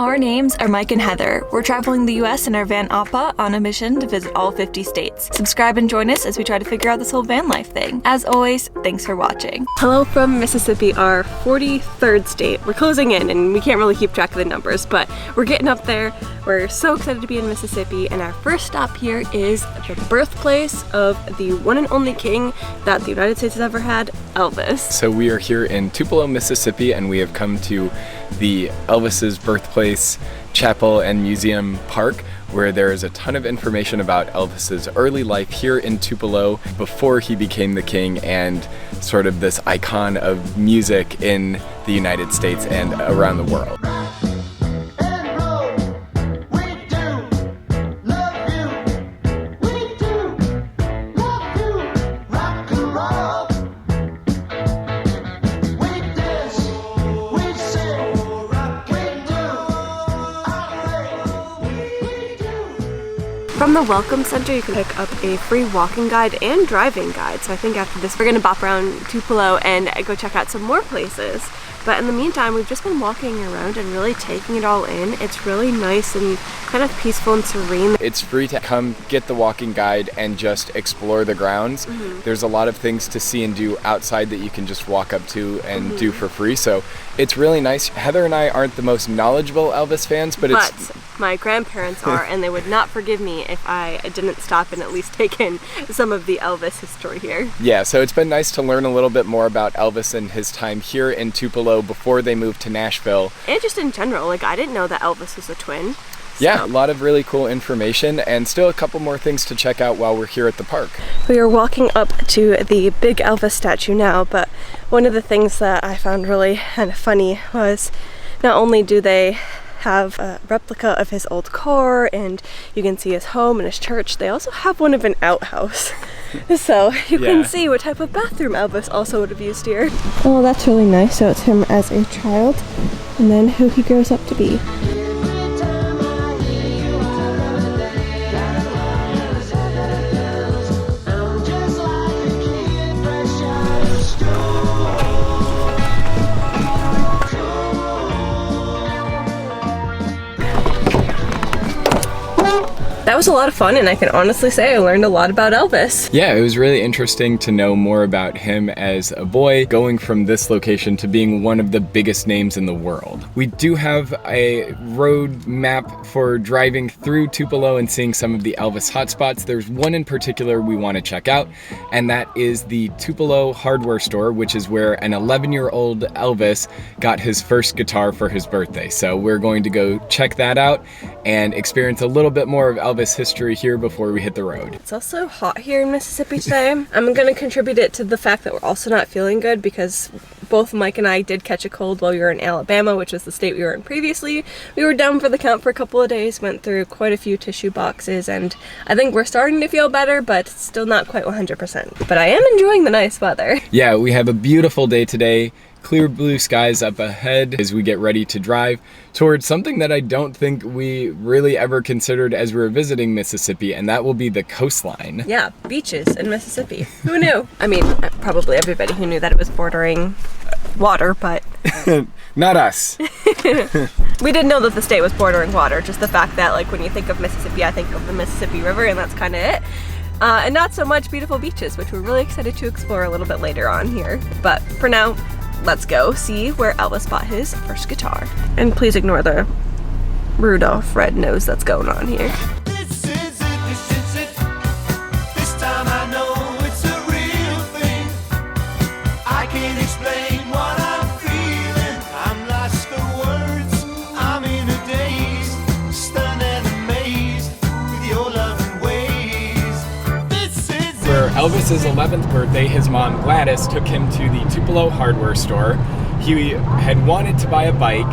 Our names are Mike and Heather. We're traveling the US in our van Appa on a mission to visit all 50 states. Subscribe and join us as we try to figure out this whole van life thing. As always, thanks for watching. Hello from Mississippi, our 43rd state. We're closing in and we can't really keep track of the numbers, but we're getting up there. We're so excited to be in Mississippi, and our first stop here is the birthplace of the one and only king that the United States has ever had, Elvis. So we are here in Tupelo, Mississippi, and we have come to the Elvis's Birthplace Chapel and Museum Park, where there is a ton of information about Elvis's early life here in Tupelo before he became the king, and sort of this icon of music in the United States and around the world. From the Welcome Center, you can pick up a free walking guide and driving guide. So I think after this, we're gonna bop around Tupelo and go check out some more places. But in the meantime, we've just been walking around and really taking it all in. It's really nice and kind of peaceful and serene. It's free to come get the walking guide and just explore the grounds. There's a lot of things to see and do outside that you can just walk up to and do for free. So it's really nice. Heather and I aren't the most knowledgeable Elvis fans, but my grandparents are, and they would not forgive me if I didn't stop and at least take in some of the Elvis history here. Yeah, so it's been nice to learn a little bit more about Elvis and his time here in Tupelo before they moved to Nashville. And just in general, like I didn't know that Elvis was a twin. Yeah, a lot of really cool information, and still a couple more things to check out while we're here at the park. We are walking up to the big Elvis statue now, but one of the things that I found really kind of funny was not only do they have a replica of his old car and you can see his home and his church, they also have one of an outhouse. So you can see what type of bathroom Elvis also would have used here. Oh, that's really nice. So it's him as a child and then who he grows up to be. That was a lot of fun, and I can honestly say I learned a lot about Elvis. Yeah, it was really interesting to know more about him as a boy, going from this location to being one of the biggest names in the world. We do have a road map for driving through Tupelo and seeing some of the Elvis hotspots. There's one in particular we want to check out, and that is the Tupelo hardware store, which is where an 11-year-old Elvis got his first guitar for his birthday. So we're going to go check that out and experience a little bit more of Elvis history here before we hit the road. It's also hot here in Mississippi today. I'm gonna contribute it to the fact that we're also not feeling good because both Mike and I did catch a cold while we were in Alabama, which was the state we were in previously. We were down for the count for a couple of days, went through quite a few tissue boxes, and I think we're starting to feel better, but still not quite 100%. But I am enjoying the nice weather. Yeah, we have a beautiful day today. Clear blue skies up ahead as we get ready to drive towards something that I don't think we really ever considered as we were visiting Mississippi, and that will be the coastline. Yeah, beaches in Mississippi. Who knew? I mean, probably everybody who knew that it was bordering water, but... Not us. We didn't know that the state was bordering water, just the fact that, like, when you think of Mississippi, I think of the Mississippi River, and that's kind of it. And not so much beautiful beaches, which we're really excited to explore a little bit later on here. But for now, let's go see where Elvis bought his first guitar. And please ignore the Rudolph red nose that's going on here. This is it. This time I know it's a real thing. I can't explain what I'm feeling. I'm lost for words. I'm in a daze, stunned and amazed with your loving ways. This is For Elvis's 11th birthday, his mom Gladys took him to the Tupelo hardware store. He had wanted to buy a bike,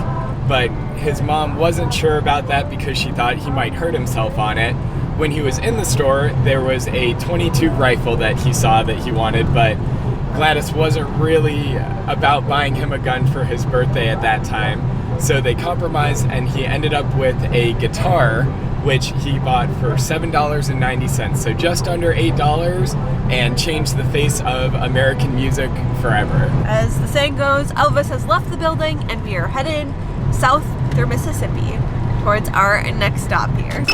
but his mom wasn't sure about that because she thought he might hurt himself on it. When he was in the store, there was a .22 rifle that he saw that he wanted, but Gladys wasn't really about buying him a gun for his birthday at that time. So they compromised, and he ended up with a guitar, which he bought for $7.90, so just under $8, and changed the face of American music forever. As the saying goes, Elvis has left the building and we are headed south through Mississippi towards our next stop here.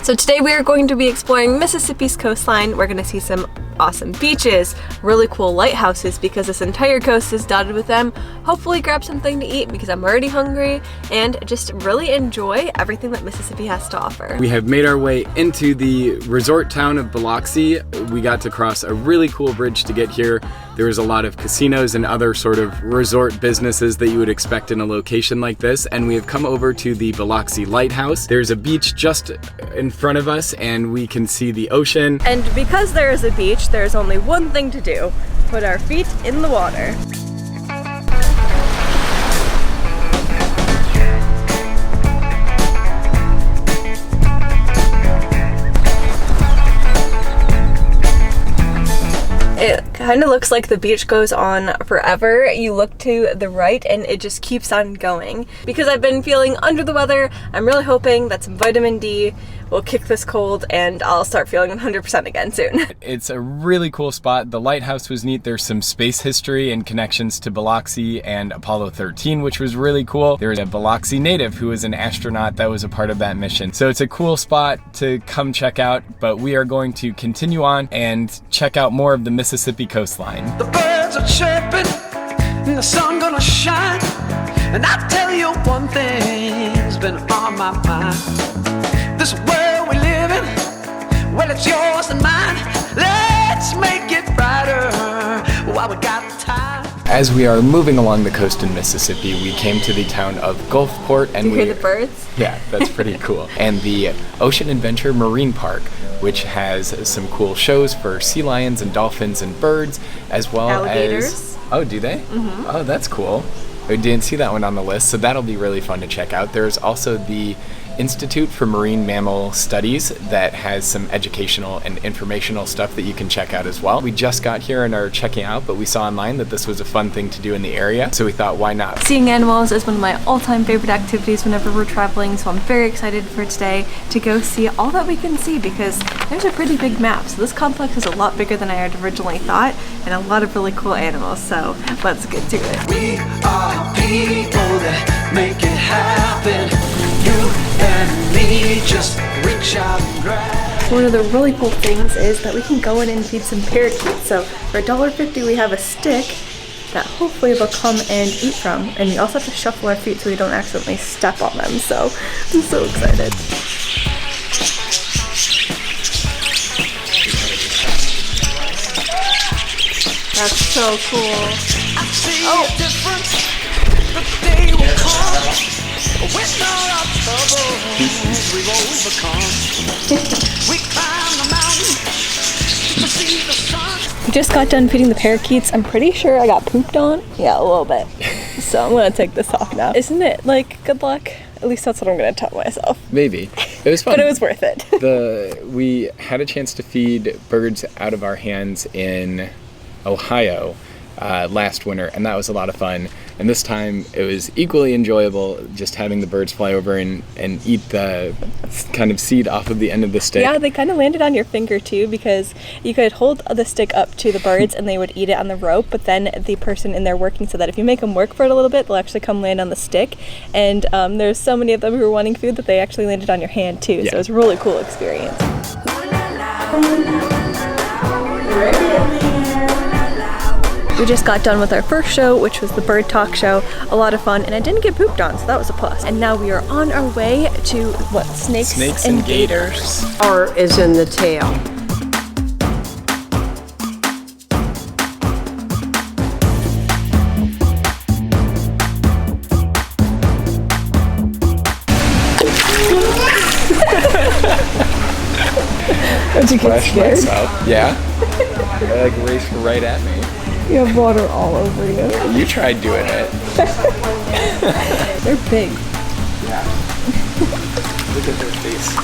So today we are going to be exploring Mississippi's coastline. We're going to see some awesome beaches, really cool lighthouses because this entire coast is dotted with them. Hopefully grab something to eat because I'm already hungry, and just really enjoy everything that Mississippi has to offer. We have made our way into the resort town of Biloxi. We got to cross a really cool bridge to get here. There was a lot of casinos and other sort of resort businesses that you would expect in a location like this, and we have come over to the Biloxi Lighthouse. There's a beach just in front of us and we can see the ocean. And because there is a beach, there's only one thing to do: put our feet in the water. It kind of looks like the beach goes on forever. You look to the right and it just keeps on going. Because I've been feeling under the weather, I'm really hoping that some vitamin D will kick this cold and I'll start feeling 100% again soon. It's a really cool spot. The lighthouse was neat. There's some space history and connections to Biloxi and Apollo 13, which was really cool. There's a Biloxi native who was an astronaut that was a part of that mission. So it's a cool spot to come check out, but we are going to continue on and check out more of the Mississippi coastline. The birds are chirping and the sun gonna shine. And I tell you one thing's been on my mind. This world we live in, well, it's yours and mine. Let's make it brighter while we got time. As we are moving along the coast in Mississippi, we came to the town of Gulfport, and You hear the birds? Yeah, that's pretty cool. And the Ocean Adventure Marine Park, which has some cool shows for sea lions and dolphins and birds, as well Alligators. as... Oh, do they? Mm-hmm. Oh, that's cool. I didn't see that one on the list, so that'll be really fun to check out. There's also the Institute for Marine Mammal Studies that has some educational and informational stuff that you can check out as well. We just got here and are checking out, but we saw online that this was a fun thing to do in the area, so we thought, why not? Seeing animals is one of my all-time favorite activities whenever we're traveling, so I'm very excited for today to go see all that we can see because there's a pretty big map. So this complex is a lot bigger than I had originally thought and a lot of really cool animals, so let's get to it. We are people that make it happen. You and me, just reach out and grab. One of the really cool things is that we can go in and feed some parakeets. So for $1.50 we have a stick that hopefully they'll come and eat from. And we also have to shuffle our feet so we don't accidentally step on them. So I'm so excited. That's so cool. I see a difference. The day will come. With all our troubles we've overcome. We climb the mountain to see the sun. We just got done feeding the parakeets. I'm pretty sure I got pooped on. Yeah, a little bit. So I'm gonna take this off now. Isn't it like good luck? At least that's what I'm gonna tell myself. Maybe. It was fun. But it was worth it. We had a chance to feed birds out of our hands in Ohio last winter, and that was a lot of fun. And this time it was equally enjoyable just having the birds fly over and eat the kind of seed off of the end of the stick. Yeah, they kind of landed on your finger too, because you could hold the stick up to the birds and they would eat it on the rope, but then the person in there working so that if you make them work for it a little bit, they'll actually come land on the stick. And there's so many of them who were wanting food that they actually landed on your hand too. Yeah. So it was a really cool experience. We just got done with our first show, which was the bird talk show. A lot of fun, and I didn't get pooped on, so that was a plus. And now we are on our way to what? Snakes and gators. R is in the tail. Did you get scared? Myself. Yeah. They like raced right at me. You have water all over you. You tried doing it. They're big. Yeah. Look at their face.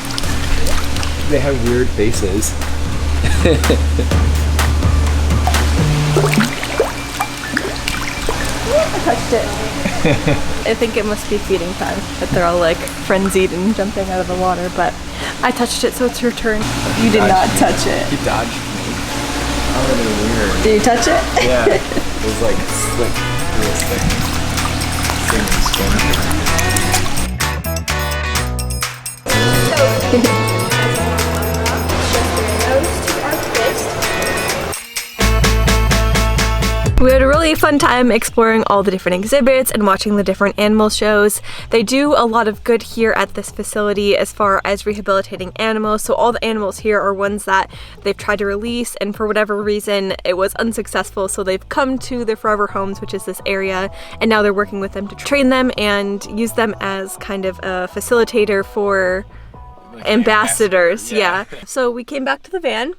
They have weird faces. I touched it. I think it must be feeding time, that they're all like frenzied and jumping out of the water, but I touched it, so it's your turn. You did not touch it. He dodged me. Oh, they're weird. Did you touch it? Yeah. It was like slick, real slick. We had a really fun time exploring all the different exhibits and watching the different animal shows. They do a lot of good here at this facility as far as rehabilitating animals. So all the animals here are ones that they've tried to release, and for whatever reason it was unsuccessful. So they've come to their forever homes, which is this area, and now they're working with them to train them and use them as kind of a facilitator for ambassadors. Yeah. So we came back to the van.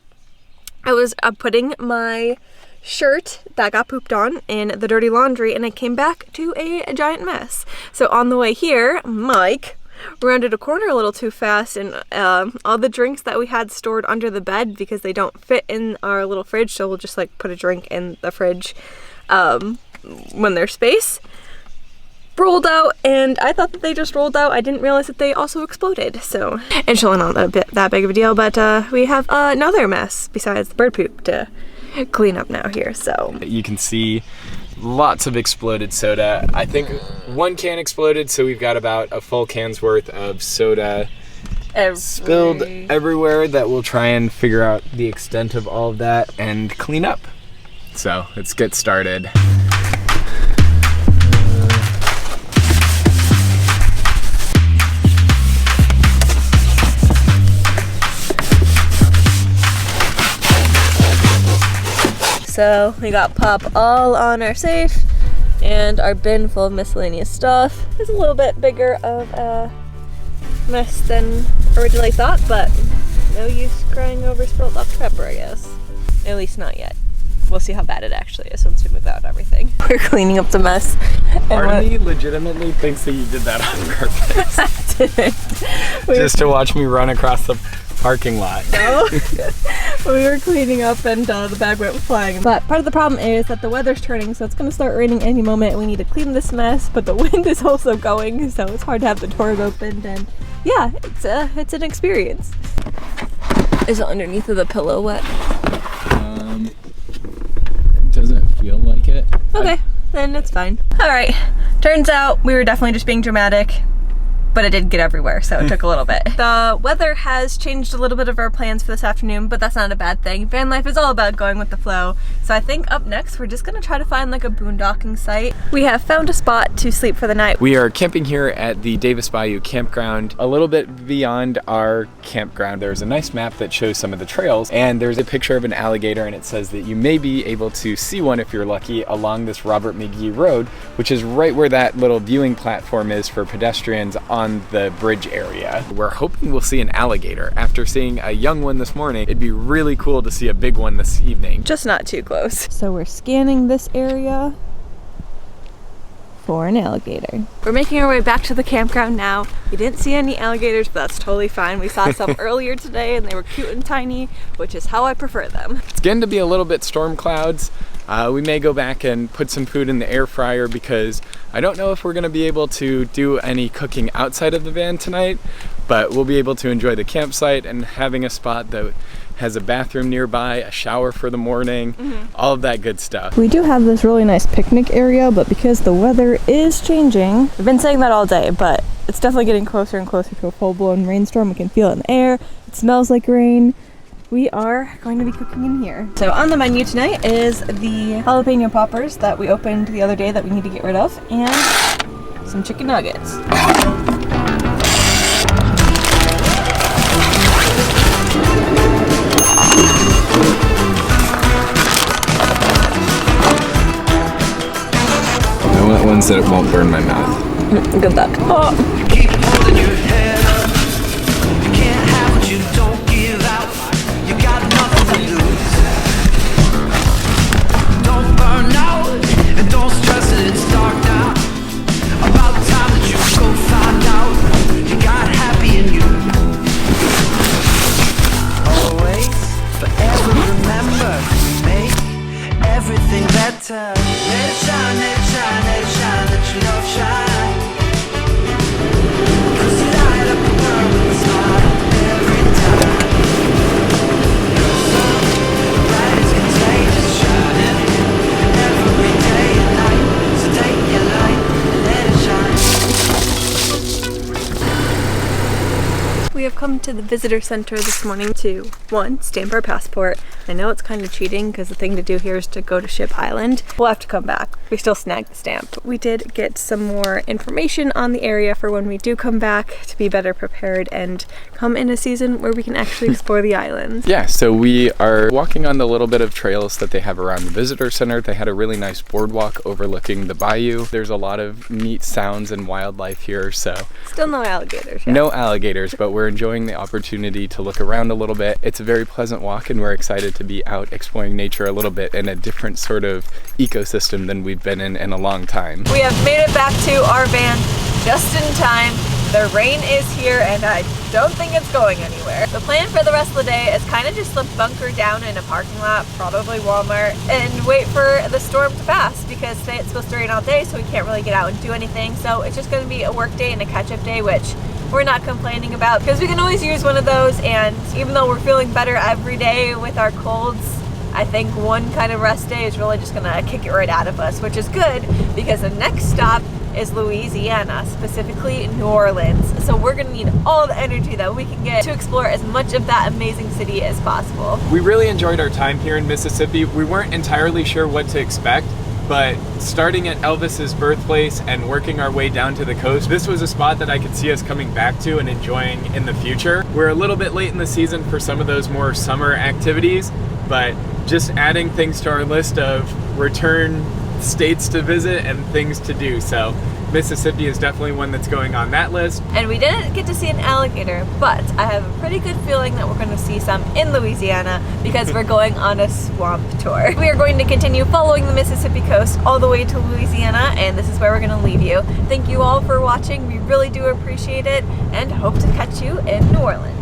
I was putting my shirt that got pooped on in the dirty laundry, and I came back to a giant mess. So on the way here, Mike rounded a corner a little too fast, and all the drinks that we had stored under the bed, because they don't fit in our little fridge, so we'll just like put a drink in the fridge when there's space, rolled out, and I thought that they just rolled out. I didn't realize that they also exploded. So it's really not that big of a deal, but we have another mess besides the bird poop to clean up now here. So you can see lots of exploded soda. I think one can exploded, so we've got about a full can's worth of soda spilled everywhere that we'll try and figure out the extent of all of that and clean up. So let's get started. So we got pop all on our safe, and our bin full of miscellaneous stuff is a little bit bigger of a mess than originally thought, but no use crying over spilled Dr. Pepper, I guess. At least not yet. We'll see how bad it actually is once we move out everything. We're cleaning up the mess. Part of me legitimately thinks that you did that on purpose. I didn't. Just to watch me run across the parking lot. No. We were cleaning up and the bag went flying. But part of the problem is that the weather's turning, so it's going to start raining any moment. We need to clean this mess, but the wind is also going, so it's hard to have the doors opened, and yeah, it's an experience. Is it underneath of the pillow wet? It doesn't feel like it. Okay, then it's fine. Alright, turns out we were definitely just being dramatic, but it did get everywhere, so it took a little bit. The weather has changed a little bit of our plans for this afternoon, but that's not a bad thing. Van life is all about going with the flow. So I think up next, we're just gonna try to find like a boondocking site. We have found a spot to sleep for the night. We are camping here at the Davis Bayou Campground. A little bit beyond our campground, there's a nice map that shows some of the trails, and there's a picture of an alligator, and it says that you may be able to see one if you're lucky along this Robert McGee Road, which is right where that little viewing platform is for pedestrians on the bridge area. We're hoping we'll see an alligator. After seeing a young one this morning, it'd be really cool to see a big one this evening. Just not too close. So we're scanning this area for an alligator. We're making our way back to the campground now. We didn't see any alligators, but that's totally fine. We saw some earlier today, and they were cute and tiny, which is how I prefer them. It's getting to be a little bit storm clouds. We may go back and put some food in the air fryer because I don't know if we're gonna be able to do any cooking outside of the van tonight, but we'll be able to enjoy the campsite and having a spot that has a bathroom nearby, a shower for the morning, all of that good stuff. We do have this really nice picnic area, but because the weather is changing, I've been saying that all day, but it's definitely getting closer and closer to a full-blown rainstorm. We can feel it in the air. It smells like rain. We are going to be cooking in here. So on the menu tonight is the jalapeno poppers that we opened the other day that we need to get rid of, and some chicken nuggets. I want ones that won't burn my mouth. Good luck. Oh. Keep holding your head up. You can't have what you don't give out. You got nothing to lose. Don't burn out and don't stress it. It's dark now. About time that you go find out. You got come to the visitor center this morning to, one, stamp our passport. I know it's kind of cheating because the thing to do here is to go to Ship Island. We'll have to come back. We still snagged the stamp. We did get some more information on the area for when we do come back to be better prepared and come in a season where we can actually explore the islands. Yeah, so we are walking on the little bit of trails that they have around the visitor center. They had a really nice boardwalk overlooking the bayou. There's a lot of neat sounds and wildlife here, so Still no alligators yet. no alligators, but we're enjoying the opportunity to look around a little bit. It's a very pleasant walk, and we're excited to be out exploring nature a little bit in a different sort of ecosystem than we've been in a long time. We have made it back to our van just in time. The rain is here and I don't think it's going anywhere. The plan for the rest of the day is kind of just to bunker down in a parking lot, probably Walmart, and wait for the storm to pass, because today it's supposed to rain all day, so we can't really get out and do anything. So it's just going to be a work day and a catch-up day, which we're not complaining about because we can always use one of those. And even though we're feeling better every day with our colds, I think one kind of rest day is really just gonna kick it right out of us, which is good because the next stop is Louisiana, specifically New Orleans. So we're gonna need all the energy that we can get to explore as much of that amazing city as possible. We really enjoyed our time here in Mississippi. We weren't entirely sure what to expect, but starting at Elvis's birthplace and working our way down to the coast, this was a spot that I could see us coming back to and enjoying in the future. We're a little bit late in the season for some of those more summer activities, but just adding things to our list of return states to visit and things to do. So Mississippi is definitely one that's going on that list. And we didn't get to see an alligator, but I have a pretty good feeling that we're going to see some in Louisiana because we're going on a swamp tour. We are going to continue following the Mississippi coast all the way to Louisiana, and this is where we're going to leave you. Thank you all for watching. We really do appreciate it and hope to catch you in New Orleans.